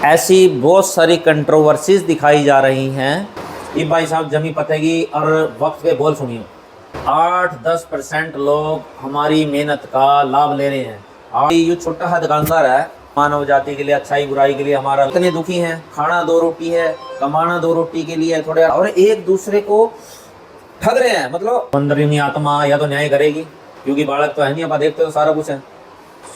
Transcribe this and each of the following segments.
ऐसी बहुत सारी कंट्रोवर्सीज दिखाई जा रही हैं। ये भाई साहब जमी पतेगी और वक्त पे बोल सुनिए। 8-10% लोग हमारी मेहनत का लाभ ले रहे हैं। ये छोटा सा दुकानदार है, मानव जाति के लिए, अच्छाई बुराई के लिए हमारा इतने दुखी हैं। खाना 2 रोटी है, कमाना 2 रोटी के लिए थोड़े, और एक दूसरे को ठग रहे हैं। मतलब अंदरूनी आत्मा या तो न्याय करेगी, क्योंकि बालक तो है नहीं, आप देखते हो सारा कुछ है।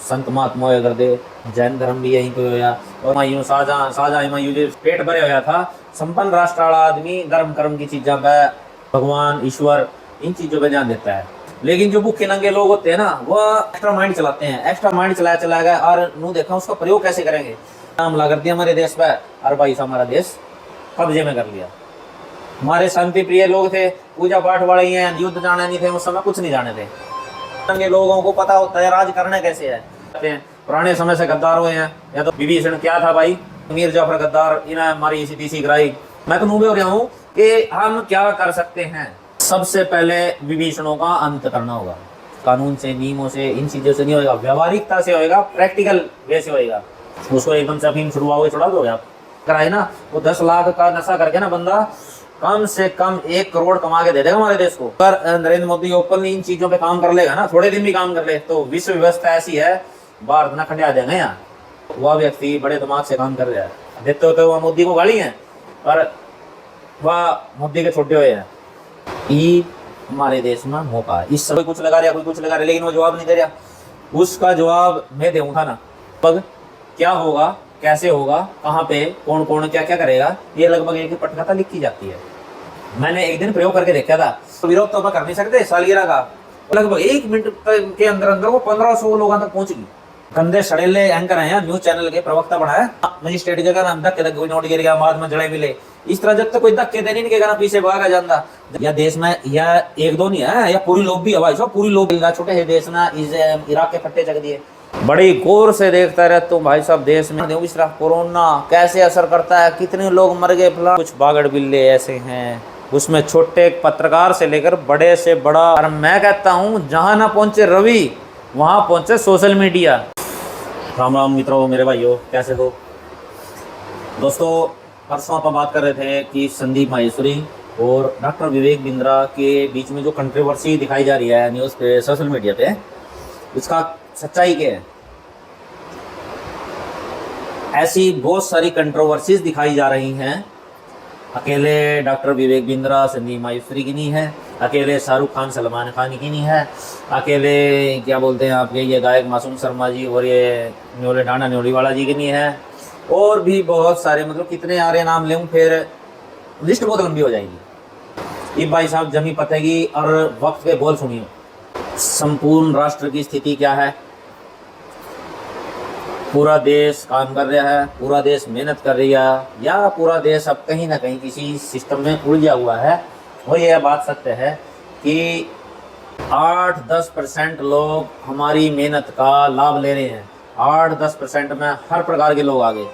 संत महात्मा कर दे, जैन धर्म भी यहीं पे होया, और मायूं साजा मायूं जो पेट भरे होया था। संपन्न राष्ट्र वाला आदमी धर्म कर्म की चीजों पे, भगवान ईश्वर इन चीजों पे ध्यान देता है। लेकिन जो भूखे नंगे लोग होते हैं ना, वो एक्स्ट्रा माइंड चलाते हैं। एक्स्ट्रा माइंड चला गया और नू देखा उसका प्रयोग कैसे करेंगे। हमला कर दिया हमारे देश पे, और भाई साहब हमारा देश कब्जे में कर लिया। हमारे शांति प्रिय लोग थे, पूजा पाठ वाले ही हैं, युद्ध जाने नहीं थे, उस समय कुछ नहीं जाने थे। नंगे लोगों को पता होता है राज करना कैसे है। पुराने समय से गद्दार हुए हैं। या तो विभीषण क्या था भाई, मीर जाफर गद्दार, इन्हें हमारी इसी तीसी कराई। मैं तो नूबे हो रहा हूँ कि हम क्या कर सकते हैं। सबसे पहले विभीषणों का अंत करना होगा। कानून से, नियमों से, इन चीजों से नहीं होगा, व्यवहारिकता से होगा, प्रैक्टिकल वे से होगा। उसको एकदम से अफीम छुड़वा दोगे आप, कराए ना, वो 10 लाख का नशा करके ना बंदा कम से कम 1 करोड़ कमा के दे देगा हमारे देश को। अगर नरेंद्र मोदी ओपनली इन चीजों पे काम कर लेगा ना, थोड़े दिन भी काम कर ले, तो विश्व व्यवस्था ऐसी है, भारत न खंडिया देंगे। यहाँ वह व्यक्ति बड़े दिमाग से काम कर रहा है। देखते होते वह मोदी को गाली है, और वह मोदी के छोटे हुए हैं। ये हमारे देश में मौका है। इस समय कुछ लगा रहा, कोई कुछ लगा रहा, लेकिन वो जवाब नहीं दे रहा। उसका जवाब मैं दूँ था ना, पग क्या होगा, कैसे होगा, कहाँ पे कौन कौन क्या क्या करेगा, ये लगभग एक पटकथा लिखी जाती है। मैंने एक दिन प्रयोग करके देखा था। तो विरोध तो कर नहीं सकते सालगिरह का, लगभग 1 मिनट के अंदर अंदर वो 1500 लोगों तक पहुंच गई। गंदे सड़ेले एंकर हैं, न्यूज चैनल के प्रवक्ता बनाया। मजिस्ट्रेट जगह नाम धक्के कोई नोट गिर गया, बाद में जड़े मिले। इस तरह जब तक कोई धक्के देने नहीं के पीछे भागा जाता। या देश में या 1-2 नहीं है, या पूरी लोग भी है भाई साहब, पूरी लोग छोटे से देश में इराक के पट्टे चक दिए। बड़ी गौर से देखता रहे तुम भाई साहब, देश में इस तरह कोरोना कैसे असर करता है, कितने लोग मर गए, कुछ बागड़ बिल्ले ऐसे हैं। उसमें छोटे पत्रकार से लेकर बड़े से बड़ा, और मैं कहता हूँ जहां ना पहुंचे रवि, वहां पहुंचे सोशल मीडिया। राम राम मित्रों, मेरे भाइयों, कैसे हो दोस्तों। परसों आप बात कर रहे थे कि संदीप माहेश्वरी और डॉक्टर विवेक बिंद्रा के बीच में जो कंट्रोवर्सी दिखाई जा रही है न्यूज़ पे, सोशल मीडिया पे, उसका सच्चाई क्या है। ऐसी बहुत सारी कंट्रोवर्सीज दिखाई जा रही हैं। अकेले डॉक्टर विवेक बिंद्रा, संदीप माहेश्वरी की नहीं है, अकेले शाहरुख खान, सलमान खान की नहीं है, अकेले क्या बोलते हैं आपके ये गायक मासूम शर्मा जी और ये न्योले डांडा न्योलीवाला जी की नहीं है, और भी बहुत सारे, मतलब कितने आ रहे नाम लें, फिर लिस्ट बहुत लंबी हो जाएगी। ये भाई साहब जमी पतेगी और वक्त पे बोल सुनिए। संपूर्ण राष्ट्र की स्थिति क्या है। पूरा देश काम कर रहा है, पूरा देश मेहनत कर रही है, या पूरा देश अब कहीं ना कहीं किसी सिस्टम में उलझा हुआ है। वो ये बात सत्य है कि 8-10% लोग हमारी मेहनत का लाभ ले रहे हैं। 8-10% में हर प्रकार के लोग आगे,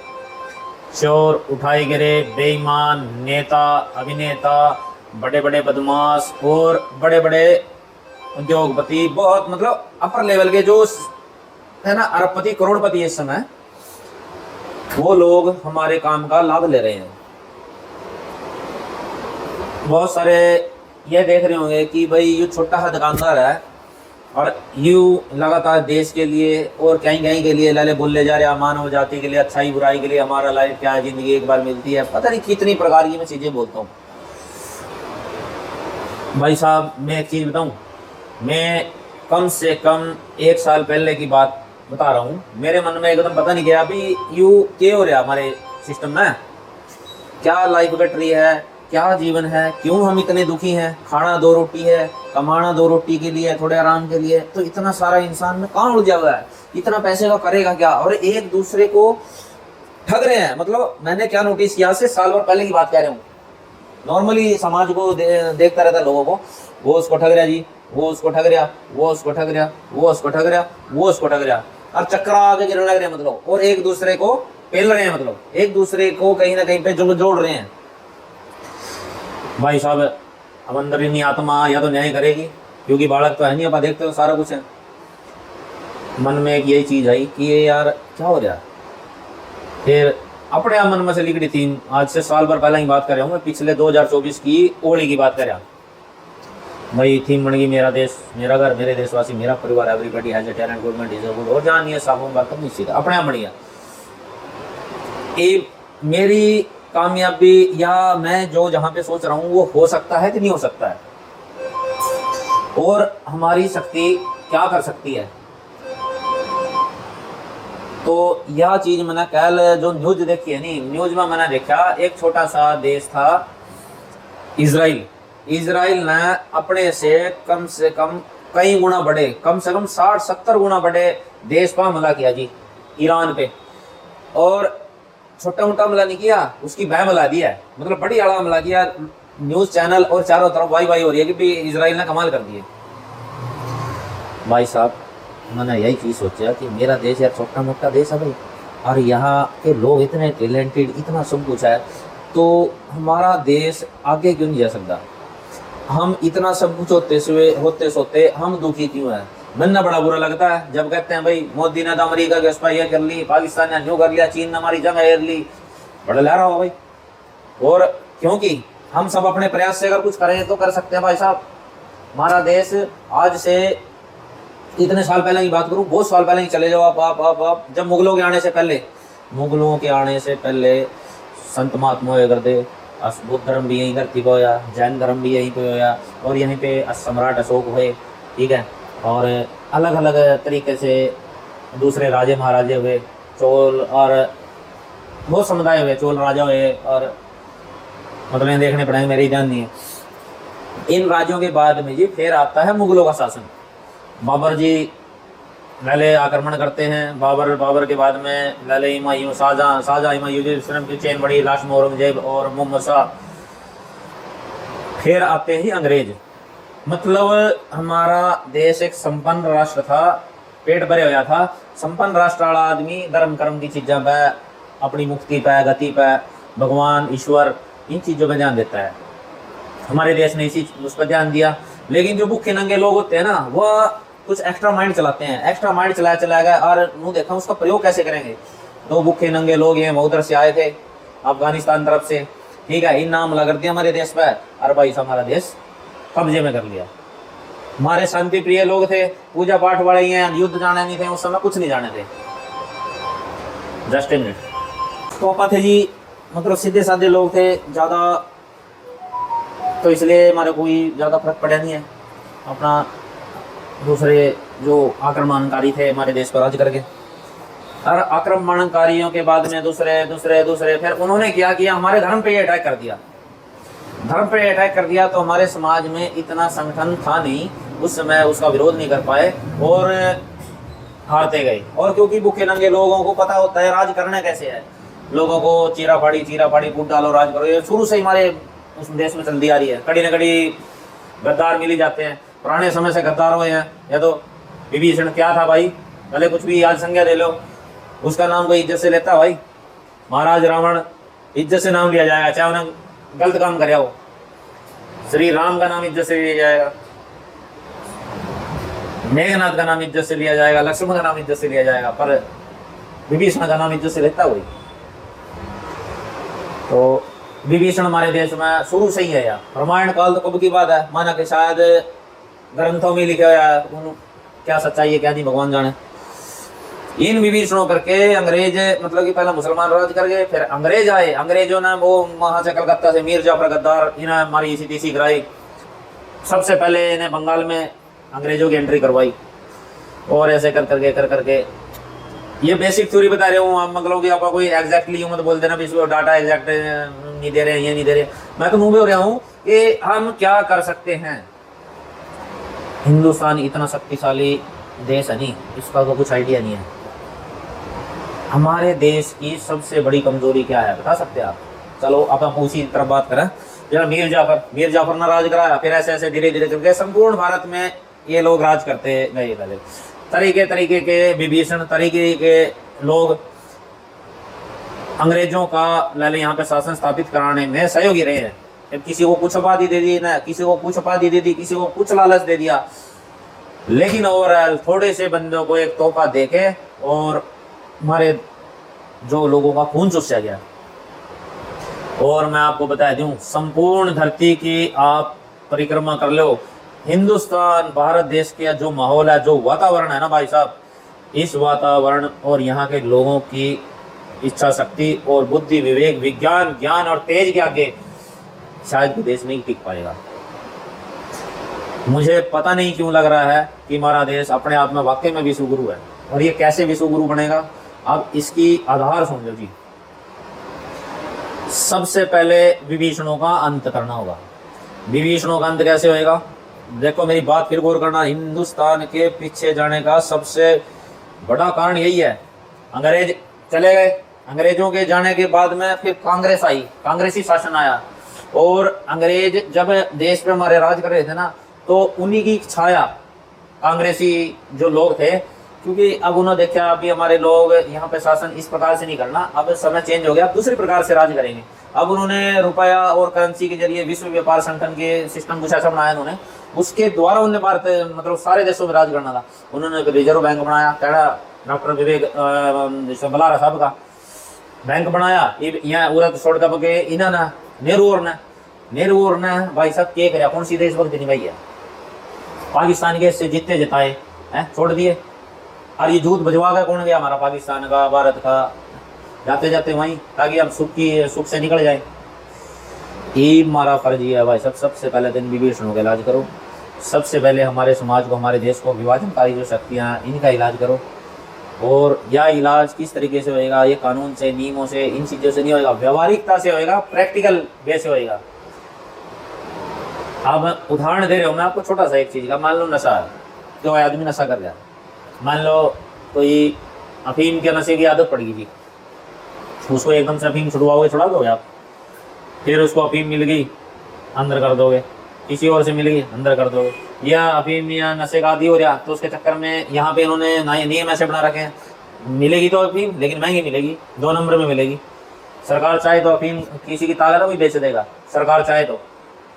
चोर, उठाए गिरे, बेईमान, नेता, अभिनेता, बड़े बड़े बदमाश और बड़े बड़े उद्योगपति, बहुत मतलब अपर लेवल के जो है ना, अरबपति करोड़पति इस समय, वो लोग हमारे काम का लाभ ले रहे हैं। बहुत सारे ये देख रहे होंगे कि भाई ये छोटा सा दुकानदार है, और यू लगातार देश के लिए और कहीं कहीं के लिए लाले बोले जा रहे हैं, मानव जाति के लिए, अच्छाई बुराई के लिए, हमारा लाइफ क्या है, जिंदगी एक बार मिलती है, पता नहीं कितनी प्रकार की मैं चीजें बोलता हूँ। भाई साहब मैं एक चीज बताऊं, मैं कम से कम 1 साल पहले की बात बता रहा हूँ। मेरे मन में एकदम पता नहीं गया अभी यू क्या हो रहा हमारे सिस्टम में, क्या लाइफ कट रही है, क्या जीवन है, क्यों हम इतने दुखी हैं। खाना 2 रोटी है, कमाना 2 रोटी के लिए, थोड़े आराम के लिए, तो इतना सारा इंसान में कहाँ उलझा हुआ है, इतना पैसे का करेगा क्या, और एक दूसरे को ठग रहे हैं। मतलब मैंने क्या नोटिस किया, से साल भर पहले की बात कह रहा हूँ। नॉर्मली समाज को देखता रहता है लोगों को, वो उसको ठग रहा जी, वो उसको ठग रहा, वो उसको ठग रहा, वो उसको ठग रहा, वो उसको ठग रहा, और चक्कर आगे गिरने लग रहे हैं। मतलब और एक दूसरे को पेल रहे हैं, मतलब एक दूसरे को कहीं ना कहीं पे जोड़ रहे हैं। भाई साहब अब अंदरूनी आत्मा या तो न्याय करेगी, क्योंकि बालक तो है नहीं, आप देखते हो सारा कुछ है। मन में एक यही चीज आई कि ये यार क्या हो रहा है। फिर अपने आप मन में से लिखी थी। आज से साल भर पहले की बात कर रहा हूँ मैं, पिछले 2024 की होली की बात कर रहा भाई। थीम बन गई मेरा देश मेरा घर मेरे देशवासी मेरा परिवार, everybody has a talent, government is good, और जानिए साबुन बात निश्चित अपने आप बढ़िया। ये मेरी कामयाबी या मैं जो जहाँ पे सोच रहा हूँ वो हो सकता है कि नहीं हो सकता है, और हमारी शक्ति क्या कर सकती है। तो यह चीज मैंने कल जो न्यूज देखी है नहीं, न्यूज में मैंने देखा एक छोटा सा देश था इजराइल। इजराइल ने अपने से कम कई गुना बड़े, कम से कम 60-70 गुना बड़े देश पर हमला किया जी, ईरान पे। और छोटा मोटा हमला नहीं किया, उसकी बह मिला दिया है, मतलब बड़ी आड़ा हमला किया। न्यूज चैनल और चारों तरफ वाई वाई हो रही है कि भी इजराइल ने कमाल कर दिए। भाई साहब मैंने यही चीज़ सोचा कि मेरा देश यार छोटा मोटा देश है भाई, और यहाँ के लोग इतने टैलेंटेड, इतना सब कुछ है, तो हमारा देश आगे क्यों नहीं जा सकता। हम इतना सब कुछ होते सोते हम दुखी क्यों है। मैंने बड़ा बुरा लगता है जब कहते हैं भाई मोदी ने तो अमेरिका के स्पाई कर ली, पाकिस्तान ने न्यू कर लिया, चीन ने हमारी जगह एर ली, बड़ा लह रहा हो भाई। और क्योंकि हम सब अपने प्रयास से अगर कुछ करें तो कर सकते हैं भाई साहब। हमारा देश आज से इतने साल पहले की बात करूं, बहुत साल पहले ही चले जाओ आप जब मुगलों के आने से पहले संत महात्मा हुए करते, बुद्ध धर्म भी यहीं करती पे होया, जैन धर्म भी यहीं पे होया, और यहीं पे सम्राट अशोक हुए, ठीक है। और अलग अलग तरीके से दूसरे राजे महाराजे हुए, चोल और बहुत समुदाय हुए, चोल राजा हुए, और मतलब देखने पड़ेंगे, मेरी जान नहीं है। इन राज्यों के बाद में जी फिर आता है मुगलों का शासन। बाबर जी लले आक्रमण करते हैं, बाबर के बाद में लले हुमायूं, शाहजहां हुमायूं की चेन बड़ी, लास्ट में औरंगजेब और मोहम्मद शाह। फिर आते ही अंग्रेज। मतलब हमारा देश एक संपन्न राष्ट्र था, पेट भरे हुआ था। संपन्न राष्ट्र वाला आदमी धर्म कर्म की चीज़ों पे, अपनी मुक्ति पे, गति पे, भगवान ईश्वर इन चीज़ों पे ध्यान देता है। हमारे देश ने इसी उस पर ध्यान दिया। लेकिन जो भूखे नंगे लोग होते हैं ना, वह कुछ एक्स्ट्रा माइंड चलाते हैं, एक्स्ट्रा माइंड चलाया और मुँह देखा उसका प्रयोग कैसे करेंगे। तो भूखे नंगे लोग हैं, वो उधर से आए थे अफगानिस्तान तरफ से, ठीक है, इन नाम लगा दिया हमारे देश पे, और भाई हमारा देश कब्जे में कर लिया। हमारे शांति प्रिय लोग थे, पूजा पाठ वाले ही हैं, युद्ध जाने नहीं थे उस समय, कुछ नहीं जाने थे। Just a minute. तो पापा थे जी, मतलब सीधे साधे लोग थे ज़्यादा, तो इसलिए हमारे कोई ज़्यादा फर्क पड़ा नहीं है। अपना दूसरे जो आक्रमणकारी थे हमारे देश पर राज करके, और आक्रमणकारियों के बाद में दूसरे फिर उन्होंने क्या किया, हमारे धर्म पे अटैक कर दिया। धर्म पे अटैक कर दिया तो हमारे समाज में इतना संगठन था नहीं उस समय, उसका विरोध नहीं कर पाए और हारते गए। और क्योंकि भूखे नंगे लोगों को पता होता है राज करना कैसे है, लोगों को चीरा फाड़ी कूट डालो, राज करो, ये शुरू से ही हमारे उस देश में चलती आ रही है। कड़ी न कड़ी गद्दार मिल ही जाते हैं, पुराने समय से गद्दार हुए हैं। या तो विभीषण क्या था भाई, भले कुछ भी आज संज्ञा दे लो, उसका नाम कोई इज्जत से लेता भाई। महाराज रावण इज्जत से नाम लिया जाएगा, चाहे उन्हें गलत काम करे हो। श्री राम का नाम इज्जत से लिया जाएगा, मेघनाथ का नाम इज्जत से लिया जाएगा, लक्ष्मण का नाम इज्जत से लिया जाएगा, पर विभीषण का नाम इज्जत से लेता हुई। तो विभीषण हमारे देश में शुरू से ही है यार। रामायण काल तो कब की बात है, माना कि शायद ग्रंथों में लिखा है, क्या सच्चाई है क्या नहीं भगवान जाने। इन विभीषणों करके अंग्रेज, मतलब कि पहले मुसलमान राज कर गए, फिर अंग्रेज आए। अंग्रेजों ने वो वहां से कलकत्ता से मीर जाफर गद्दार, इन्हें हमारी इसी तीसी कराई। सबसे पहले इन्हें बंगाल में अंग्रेजों की एंट्री करवाई, और ऐसे कर करके ये बेसिक थ्योरी बता रहे हूँ। मतलब कि आपका कोई एग्जैक्टली यूं मत बोल देना भी डाटा एग्जैक्ट नहीं दे रहे हैं, ये नहीं दे रहे। मैं तो मुंह में हो रहा हूँ कि हम क्या कर सकते हैं। हिंदुस्तान इतना शक्तिशाली देश है नहीं, इसका तो कुछ आइडिया नहीं है। हमारे देश की सबसे बड़ी कमजोरी क्या है बता सकते हैं आप? चलो अब हम उसी तरफ बात करें। जरा मीर जाफर ने राज कराया, फिर ऐसे ऐसे धीरे धीरे करके संपूर्ण भारत में ये लोग राज करते गए। तरीके के विभीषण, तरीके के लोग अंग्रेजों का लाले यहाँ पे शासन स्थापित कराने में सहयोगी रहे हैं। जब किसी को कुछ उपाधि दे दी ना, किसी को कुछ उपाधि दे दी, किसी को कुछ लालच दे दिया, लेकिन ओवरऑल थोड़े से बंदों को एक तोहफा देके और हमारे जो लोगों का खून चूसा गया। और मैं आपको बता दूं, संपूर्ण धरती की आप परिक्रमा कर लो, हिंदुस्तान भारत देश के जो माहौल है, जो वातावरण है ना भाई साहब, इस वातावरण और यहाँ के लोगों की इच्छा शक्ति और बुद्धि विवेक विज्ञान ज्ञान और तेज के आगे शायद कोई देश नहीं टिक पाएगा। मुझे पता नहीं क्यों लग रहा है कि हमारा देश अपने आप में वाकई में विश्व गुरु है। और ये कैसे विश्व गुरु बनेगा, अब इसकी आधार समझो जी। सबसे पहले विभीषणों का अंत करना होगा। विभीषणों का अंत कैसे होएगा? देखो मेरी बात फिर गौर करना, हिंदुस्तान के पीछे जाने का सबसे बड़ा कारण यही है। अंग्रेज चले गए, अंग्रेजों के जाने के बाद में फिर कांग्रेस आई, कांग्रेसी शासन आया, और अंग्रेज जब देश पे हमारे राज कर रहे थे ना, तो उन्हीं की छाया कांग्रेसी जो लोग थे, क्योंकि अब उन्होंने देखा अभी हमारे लोग यहाँ पे शासन इस प्रकार से नहीं करना, अब समय चेंज हो गया, दूसरी प्रकार से राज करेंगे। अब उन्होंने रुपया और करेंसी के जरिए विश्व व्यापार संगठन के सिस्टम कुछ ऐसा बनाया उन्होंने, उसके द्वारा उन्हें भारत मतलब सारे देशों में राज करना था। उन्होंने रिजर्व बैंक बनाया, कहना डॉक्टर विवेक बलारा साहब का बैंक बनाया, यहाँ उरत छोड़ दब के इन्होंने नेहरू और ने भाई साहब के कराया, कौन सी देशभक्ति निभाई है? पाकिस्तान के से जीते जिताए हैं, छोड़ दिए। और ये झूठ बजवा गया कौन गया? हमारा पाकिस्तान का, भारत का, जाते जाते वहीं, ताकि हम सुख से निकल जाए। ये हमारा फर्ज ही है भाई साहब। सबसे पहले दिन विभीषणों का इलाज करो, सबसे पहले हमारे समाज को, हमारे देश को विभाजनकारी जो शक्तियाँ, इनका इलाज करो। और यह इलाज किस तरीके से होएगा? ये कानून से, नियमों से, इन चीज़ों से नहीं होएगा, व्यवहारिकता से होएगा, प्रैक्टिकल वे से होएगा। अब उदाहरण दे रहे हो मैं आपको छोटा सा एक चीज़ का। मान लो नशा है, तो आदमी नशा कर रहा है, मान लो कोई अफीम के नशे की आदत पड़ गई थी, उसको एकदम से अफीम छुड़वाओगे, छुड़ा दोगे आप? फिर उसको अफीम मिल गई, अंदर कर दोगे, किसी और से मिल गई, अंदर कर दोगे। या अफीम या नशे का आदी हो रहा, तो उसके चक्कर में यहाँ पे इन्होंने नियम ऐसे बना रखे हैं, मिलेगी तो अफीम लेकिन महंगी मिलेगी, 2 नंबर में मिलेगी। सरकार चाहे तो अफीम किसी की ताकत है वही बेच देगा, सरकार चाहे तो।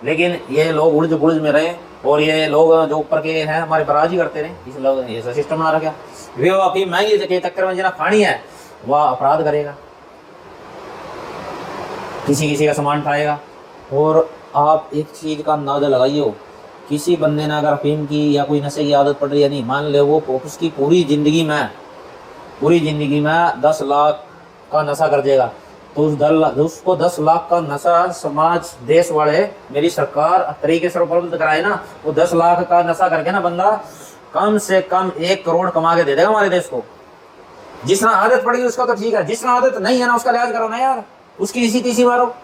लेकिन ये लोग उलझ बुलझ में रहे, और ये लोग जो ऊपर के हैं हमारे पर राज ही करते रहे, इस लोग ऐसा सिस्टम बना रखा। वे अफीम महंगी के चक्कर में जिन्हें खानी है वह अपराध करेगा, किसी का सामान खाएगा। और आप एक चीज़ का अंदाजा लगाइए, हो किसी बंदे ने अगर अफीम की या कोई नशे की आदत पड़ रही है, नहीं मान ले वो उसकी पूरी ज़िंदगी में 10 लाख का नशा कर देगा, तो उसको 10 लाख का नशा समाज, देश वाले, मेरी सरकार तरीके से उपलब्ध कराए ना, वो 10 लाख का नशा करके ना बंदा कम से कम 1 करोड़ कमा के दे देगा हमारे देश को। जिसना आदत पड़ेगी उसका तो ठीक है, जिसना आदत नहीं है ना उसका इलाज करो ना यार, उसकी इसी तीसी मारो,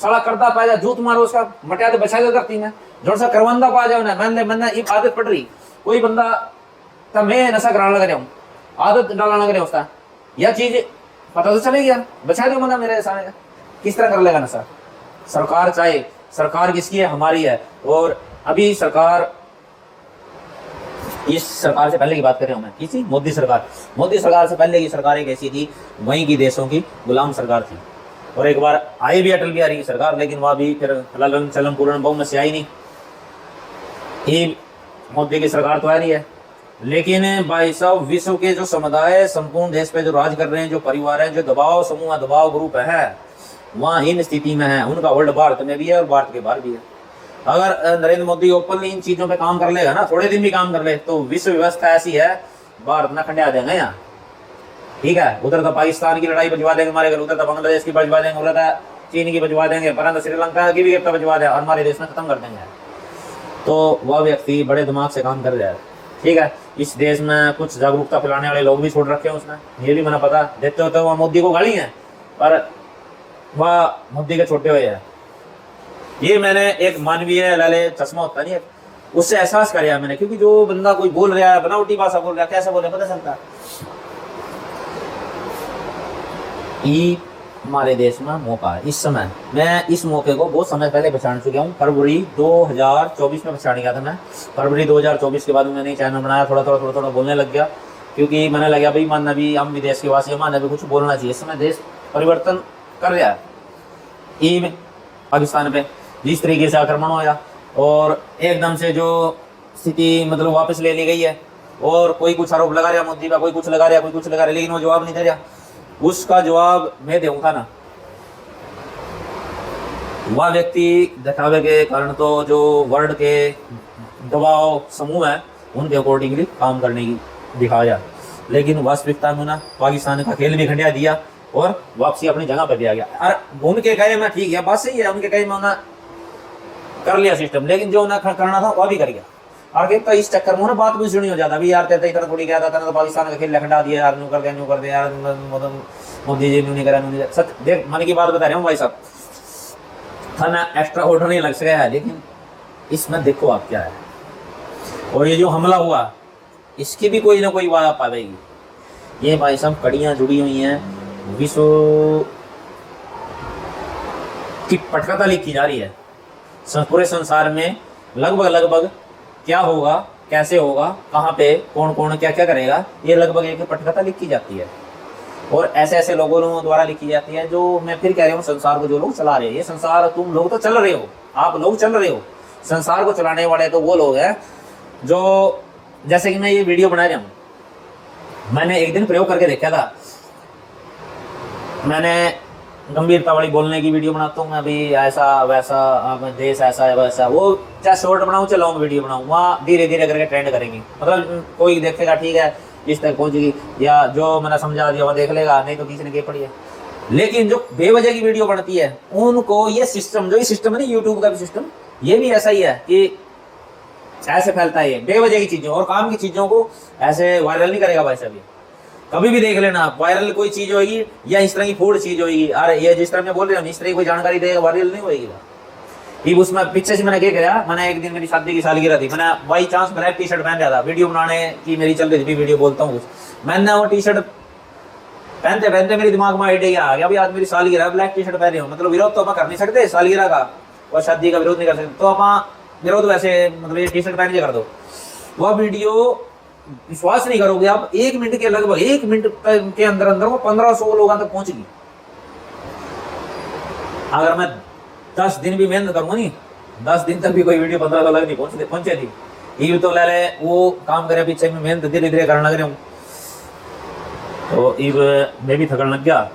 साला करता पा जाए, जूत मारो उसका, मटिया तो बचा दो करती है, जो सा करवंदा पा जाओ ना, मैंने ये आदत पड़ रही, कोई बंदा तब मैं नशा कराने लग रहा हूँ, आदत डालना लग रहा उसका, यह चीज पता तो चलेगी यार, बचा दो बंदा मेरे सामने, किस तरह कर लेगा नशा? सरकार चाहे, सरकार किसकी है? हमारी है। और अभी सरकार, इस सरकार से पहले की बात कर रहा हूँ मैं, किसी मोदी सरकार से पहले की सरकार एक ऐसी थी, वहीं की देशों की गुलाम सरकार थी। और एक बार आई भी अटल बिहारी की सरकार, लेकिन वह भी फिर ललन चलन पूर्ण बहुमत से आई नहीं। ये मोदी की सरकार तो आ रही है, लेकिन भाई साहब विश्व के जो समुदाय संपूर्ण देश पे जो राज कर रहे हैं, जो परिवार है, जो दबाव समूह, दबाव ग्रुप है, वहाँ इन स्थिति में है। उनका होल्ड भारत में भी है और भारत के बाहर भी है। अगर नरेंद्र मोदी ओपनली इन चीज़ों पे काम कर लेगा ना, थोड़े दिन भी काम कर ले, तो विश्व व्यवस्था ऐसी है, भारत ना खंडिया देंगे यहाँ, ठीक है? उधर तो पाकिस्तान की लड़ाई बजवा देंगे हमारे घर, उधर तो बांग्लादेश की बजवा देंगे, उधर तो चीन की बजवा देंगे, परंतु श्रीलंका की भी बजवा देंगे और हमारे देश में खत्म कर देंगे। तो वह व्यक्ति बड़े दिमाग से काम कर रहा है, ठीक है? इस देश में कुछ जागरूकता फैलाने वाले लोग भी छोड़ रखे हैं उसने, ये भी मैंने पता। देखते होते वह मोदी को गाली है, पर वह मोदी के छोटे हुए हैं। ये मैंने एक मानवीय लाले चश्मा होता नहीं है, उससे एहसास कराया मैंने, क्योंकि जो बंदा कोई बोल रहा है, बनावटी भाषा बोल रहा है, कैसे बोले पता चलता। ये हमारे देश में मौका है इस समय। मैं इस मौके को बहुत समय पहले पहचान चुका हूँ, फरवरी 2024 में पहचान गया था मैं। फरवरी 2024 के बाद मैंने चैनल बनाया, थोड़ा बोलने लग गया, क्योंकि मैंने लगा भाई मन अभी हम भी देश के वासी, हमारे भी कुछ बोलना चाहिए। इस समय देश परिवर्तन कर रहा है। ये पाकिस्तान पे जिस तरीके से आक्रमण होया और एकदम से जो स्थिति मतलब वापस ले ली गई है, और कोई कुछ आरोप लगा रहा मोदी का, कोई कुछ लगा रहा, लेकिन वो जवाब नहीं दे रहा। उसका जवाब मैं दूंगा ना, वह व्यक्ति दिखावे के कारण तो जो वर्ल्ड के दबाव समूह है उनके अकॉर्डिंगली काम करने की दिखाया, लेकिन वास्तविकता में ना पाकिस्तान का खेल भी खंडिया दिया और वापसी अपनी जगह पर दिया गया। और उनके कहे में ठीक है, बात सही है, उनके कहे में उन्हें कर लिया सिस्टम, लेकिन जो उन्हें करना था वह भी कर गया। और तो इस चक्कर में ना बात भी सुनी हो जाता भी यार तेरे इतना थोड़ी क्या था, तो पाकिस्तान का खेल लखंडा दिया यार, न्यू कर दे यार, मोदी जी नहीं करा, नहीं सच देख मन की बात बता रहा हूँ भाई साहब, थाना एक्स्ट्रा ऑर्डर नहीं लग सका है, लेकिन इसमें देखो आप क्या है। और ये जो हमला हुआ इसकी भी कोई ना कोई बात पावेगी। ये भाई साहब कड़ियाँ जुड़ी हुई हैं, विश्व की पटकथा लिखी जा रही है। पूरे संसार में लगभग क्या होगा, कैसे होगा, कहाँ पे कौन कौन क्या क्या करेगा, ये लगभग एक पटकथा लिखी जाती है और ऐसे ऐसे लोगों द्वारा लिखी जाती है। जो मैं फिर कह रहा हूँ, संसार को जो लोग चला रहे हैं, ये संसार तुम लोग तो चल रहे हो, आप लोग चल रहे हो, संसार को चलाने वाले तो वो लोग हैं जो, जैसे कि मैं ये वीडियो बना रहा हूँ, मैंने एक दिन प्रयोग करके देखा था। मैंने गंभीरता वाली बोलने की वीडियो बनाता हूँ मैं, अभी ऐसा वैसा देश ऐसा है वैसा, वो चाहे शॉर्ट बनाऊँ चाहे लॉन्ग वीडियो बनाऊँ, वहाँ धीरे धीरे करके ट्रेंड करेंगी। मतलब कोई देखेगा ठीक है जिस तक पहुँचेगी, या जो मैंने समझा दिया वो देख लेगा, नहीं तो किसी ने के पड़ी है। लेकिन जो बेवजह की वीडियो बनती है उनको ये सिस्टम, जो ये सिस्टम है ना यूट्यूब का भी सिस्टम, ये भी ऐसा ही है कि ऐसे फैलता है, बेवजह की चीजों और काम की चीजों को ऐसे वायरल नहीं करेगा भाई साहब। कभी भी देख लेना, वायरल कोई चीज होगी या इस तरह की फूड चीज होगी, अरे ये जिस तरह मैं बोल रहा हूँ इस तरह की कोई जानकारी देगा, वायरल नहीं होगी। ये उसमें पीछे से मैंने क्या किया, मैंने एक दिन मेरी शादी की सालगिरह थी, मैंने by chance black T shirt पहन लिया था, वीडियो बनाने की मेरी चल रही थी, वीडियो बोलता हूँ कुछ, मैंने वो टी शर्ट पहनते पहनते मेरे दिमाग में आइडिया आ गया, भाई आज मेरी सालगिरह ब्लैक टी शर्ट पहन रही हूँ, मतलब विरोध तो आप कर नहीं सकते सालगिरह का और शादी का विरोध नहीं कर सकते, तो आप विरोध वैसे मतलब ये टी शर्ट पहन के कर दो। वह वीडियो विश्वास नहीं करोगे आप, 1 मिनट के लगभग 1 मिनट के अंदर अंदर वो 1500 लोगों तक पहुंच गई। अगर मैं 10 दिन भी मेहनत करूंगा नहीं, 10 दिन तक भी कोई वीडियो 1500 लग नहीं पहुंचे थी। ये तो ले ले वो काम करे पीछे में मेहनत धीरे धीरे करने लग रहा हूँ, तो इब मैं भी थकन लग गया।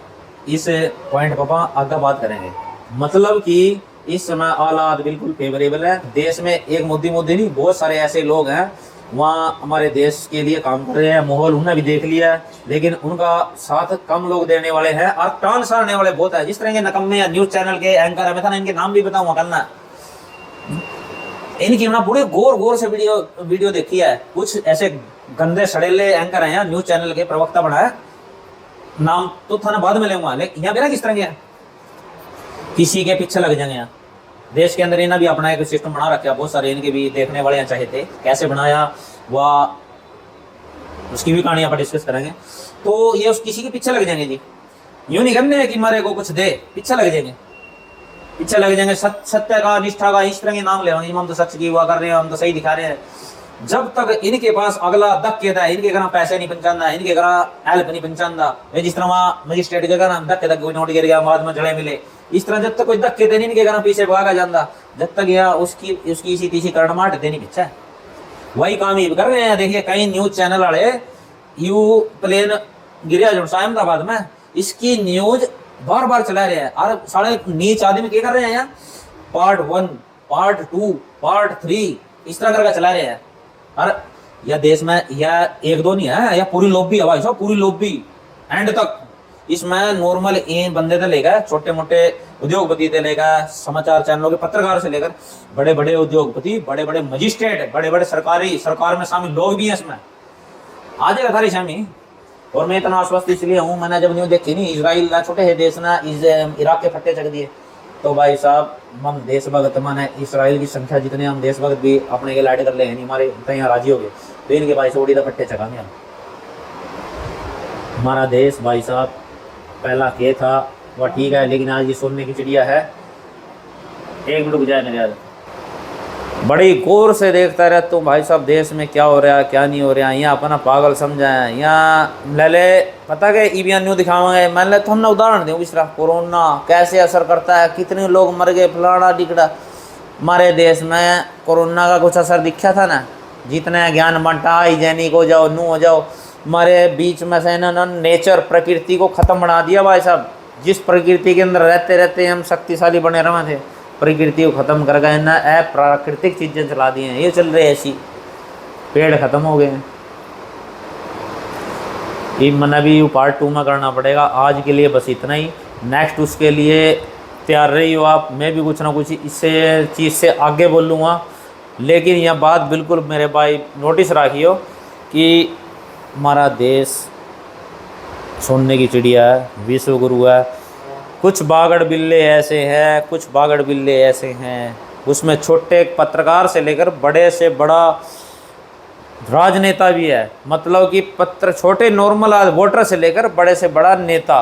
इस पॉइंट पापा आगे बात करेंगे, मतलब कि इस समय हालात बिल्कुल फेवरेबल है देश में। एक मोदी नहीं, बहुत सारे ऐसे लोग हैं वहाँ हमारे देश के लिए काम कर रहे हैं, माहौल उन्होंने भी देख लिया है, लेकिन उनका साथ कम लोग देने वाले हैं और टान सारने वाले बहुत है। जिस तरह के नकम्मे न्यूज चैनल के एंकर है, मैं था ना इनके नाम भी बताऊंगा करना, इनकी ना पूरे गौर से वीडियो देखी है। कुछ ऐसे गंदे सड़ेले एंकर हैं न्यूज चैनल के, प्रवक्ता बनाया, नाम तो था ना बाद में लेंगे, लेकिन यहाँ मेरा किस तरह के किसी के पीछे लग जाएंगे। यहाँ देश के अंदर इन्हें भी अपना एक सिस्टम बना रखा, बहुत सारे इनके भी देखने वाले चाहे थे, कैसे बनाया वह उसकी भी कहानी यहाँ पर डिस्कस करेंगे। तो ये उस किसी के पीछे लग जाएंगे जी, यूं नहीं करने कि हमारे को कुछ दे, पीछे लग जाएंगे सत्य का, निष्ठा का, इस तरह के नाम ले रहे हैं, हम तो सच की हुआ कर रहे हैं, हम तो सही दिखा रहे हैं। जब तक इनके पास अगला धक्के था, इनके घर पैसे नहीं पहुंचाना, इनके घर हेल्प नहीं पहुंचाना, जिस तरह वहाँ मजिस्ट्रेट के घर धक्के तक कोई नोट गिर गया, बाद में जड़े मिले, इस तरह जब तक कोई धक्के थे इनके घर पीछे भागा जाता, जब तक यह उसकी इसी तीसी करड़ माट देनी पीछे वही काम ही कर रहे हैं। देखिए कई न्यूज चैनल वाले यू प्लेन गिरिया जो अहमदाबाद में, इसकी न्यूज बार बार चला रहे हैं और साढ़े नीच आदमी क्या कर रहे हैं, यहाँ पार्ट 1 पार्ट 2 पार्ट 3 इस तरह करके चला रहे हैं। और यह देश में यह 1-2 नहीं है, यह पूरी लॉबी है भाई साहब, पूरी लॉबी एंड तक। इसमें नॉर्मल इन बंदे से लेकर छोटे मोटे उद्योगपति से लेकर समाचार चैनलों के पत्रकार से लेकर बड़े बड़े उद्योगपति, बड़े बड़े मजिस्ट्रेट, बड़े बड़े सरकार में शामिल लोग भी हैं इसमें, आ जाएगा सारी शामिल। और मैं इतना आश्वस्त इसलिए हूँ, मैंने जब न्यूज देखी नहीं, इसराइल छोटे है देश ना, इराक के फट्टे चक दिए, तो भाई साहब हम देशभक्त माने इसराइल की संख्या जितने हम देशभक्त भी अपने के लाइट कर ले नहीं, हमारे यहाँ राजी हो गए, तो इनके भाई से उड़ी तो फट्टे चकाएंगे हम। हमारा देश भाई साहब पहला के था वह ठीक है, लेकिन आज ये सोने की चिड़िया है। 1 मिनट रुक जाए मेरे यार, बड़ी गौर से देखता रहे तुम भाई साहब देश में क्या हो रहा है क्या नहीं हो रहा है, यहाँ अपना पागल समझा है। यहाँ ले पता के ईवीएन न्यू दिखावांगे, मैंने तो हमने उदाहरण दूँ इस तरह कोरोना कैसे असर करता है, कितने लोग मर गए, फलाना डिकड़ा। हमारे देश में कोरोना का कुछ असर दिखा था ना, जितने ज्ञान बंटा हाइजेनिक हो जाओ, नू हो जाओ, हमारे बीच में से ना नेचर प्रकृति को ख़त्म बना दिया भाई साहब। जिस प्रकृति के अंदर रहते रहते हम शक्तिशाली बने रहे थे, प्रकृति को ख़त्म कर गए ना, अप्राकृतिक चीज़ें चला दी हैं, ये चल रही है ऐसी, पेड़ ख़त्म हो गए हैं। ये मना भी पार्ट 2 में करना पड़ेगा। आज के लिए बस इतना ही, नेक्स्ट उसके लिए तैयार रही हो आप। मैं भी कुछ ना कुछ इससे चीज़ से आगे बोलूँगा, लेकिन यह बात बिल्कुल मेरे भाई नोटिस रखियो कि हमारा देश सोने की चिड़िया है, विश्व गुरु है। कुछ बागड़ बिल्ले ऐसे हैं, कुछ बागड़ बिल्ले ऐसे हैं, उसमें छोटे पत्रकार से लेकर बड़े से बड़ा राजनेता भी है। मतलब कि छोटे नॉर्मल वोटर से लेकर बड़े से बड़ा नेता,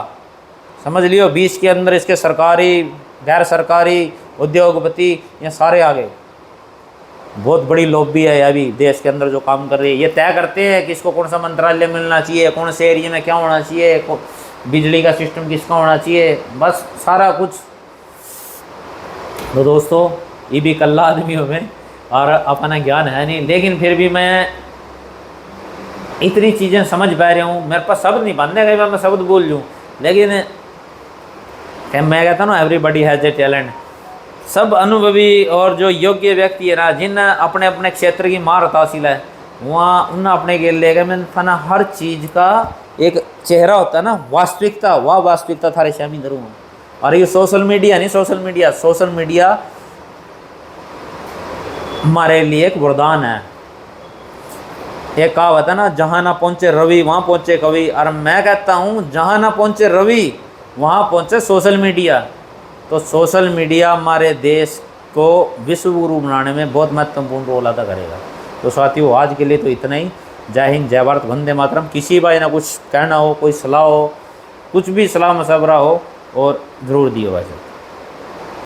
समझ लियो। 20 के अंदर इसके सरकारी, गैर सरकारी, उद्योगपति, ये सारे आ गए। बहुत बड़ी लॉबी है अभी देश के अंदर जो काम कर रही है। ये तय करते हैं कि इसको कौन सा मंत्रालय मिलना चाहिए, कौन से एरिया में क्या होना चाहिए, बिजली का सिस्टम किसका होना चाहिए, बस सारा कुछ। तो दोस्तों, ये भी कल्ला आदमियों में और अपना ज्ञान है नहीं, लेकिन फिर भी मैं इतनी चीज़ें समझ पा रहा हूँ। मेरे पास शब्द नहीं बनने गए, मैं शब्द बोल लूँ, लेकिन मैं कहता हूँ ना, एवरीबडी हैज़ ए टैलेंट। सब अनुभवी और जो योग्य व्यक्ति है ना, जिन अपने अपने क्षेत्र की महारत हासिल है, वहाँ उन अपने के ले गए। मैं फना हर चीज़ का एक चेहरा होता है ना, वास्तविकता, वह वास्तविकता थारे शामिल करूँगा। और ये सोशल मीडिया नहीं, सोशल मीडिया हमारे लिए एक वरदान है। एक कहावत है ना, जहाँ ना पहुँचे रवि वहाँ पहुँचे कवि। और मैं कहता हूँ, जहाँ ना पहुँचे रवि वहाँ पहुँचे सोशल मीडिया। तो सोशल मीडिया हमारे देश को विश्व गुरु बनाने में बहुत महत्वपूर्ण रोल अदा करेगा। तो साथियों, आज के लिए तो इतना ही। जय हिंद, जय भारत, वंदे मातरम। किसी भाई ना कुछ कहना हो, कोई सलाह हो, कुछ भी सलाह मशवरा हो, और ज़रूर दियो भाई।